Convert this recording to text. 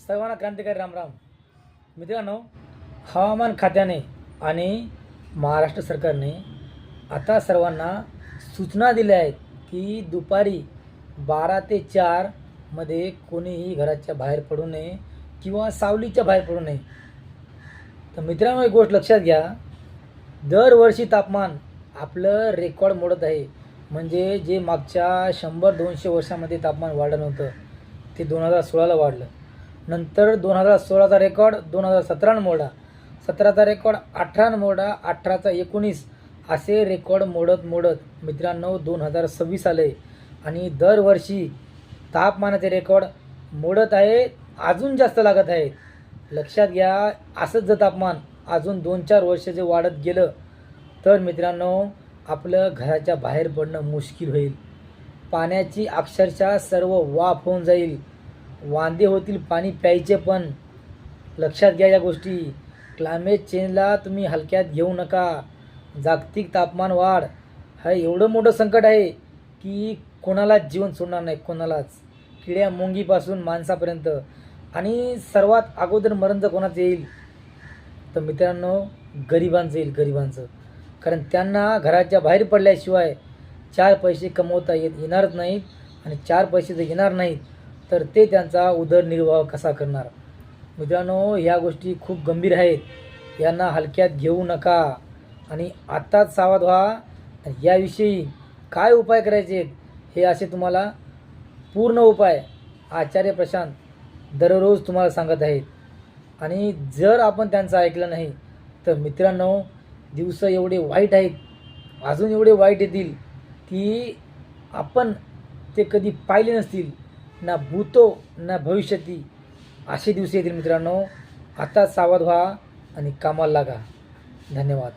सर्वांना क्रांतिकारी रामराम. मित्रांनो, हवामान खात्याने आणि महाराष्ट्र सरकारने आता सर्वांना सूचना दिल्या आहेत की दुपारी 12 ते 4 मध्ये कोणीही घराच्या बाहेर पडू नये किंवा सावलीच्या बाहेर पडू नये. तर मित्रांनो, एक गोष्ट लक्षात घ्या, दरवर्षी तापमान आपलं रेकॉर्ड मोडत आहे. म्हणजे जे मागच्या 100-200 वर्षामध्ये तापमान वाढलं नव्हतं ते 2016ला वाढलं. नंतर 2016चा रेकॉर्ड 2017 मोडा, 17चा रेकॉर्ड 18 मोडा, 18चा 19, असे रेकॉर्ड मोडत मित्रांनो 2026 आले आणि दरवर्षी तापमानाचे रेकॉर्ड मोडत आहे, अजून जास्त लागत आहे. लक्षात घ्या, असंच जर तापमान अजून 2-4 वर्ष जे वाढत गेलं तर मित्रांनो आपलं घराच्या बाहेर पडणं मुश्किल होईल. पाण्याची अक्षरशः सर्व वाफ होऊन जाईल, वांदे होतील पाणी प्यायचे. पण लक्षात घ्या या गोष्टी, क्लायमेट चेंजला तुम्ही हलक्यात घेऊ नका. जागतिक तापमान वाढ हा एवढं मोठं संकट आहे की कोणालाच जीवन सोडणार नाही, कोणालाच, किड्या मुंगीपासून माणसापर्यंत. आणि सर्वात अगोदर मरण जर कोणाचं येईल तर मित्रांनो गरिबांचं येईल, गरिबांचं. कारण त्यांना घराच्या बाहेर पडल्याशिवाय 4 पैसे कमवता येणारच नाहीत आणि 4 पैसे जर येणार नाहीत तर ते त्यांचा उदरनिर्वाह कसा करणार. मित्रांनो, ह्या गोष्टी खूप गंभीर आहेत, यांना हलक्यात घेऊ नका आणि आत्ताच सावध व्हा. याविषयी काय उपाय करायचे हे असे तुम्हाला पूर्ण उपाय आचार्य प्रशांत दररोज तुम्हाला सांगत आहेत. आणि जर आपण त्यांचं ऐकलं नाही तर मित्रांनो दिवस एवढे वाईट आहेत, अजून एवढे वाईट येतील की आपण ते कधी पाहिले नसतील, ना भूतो ना भविष्यती, असे दिवस येतील. मित्रांनो, आता सावध व्हा आणि कामाला लागा. धन्यवाद.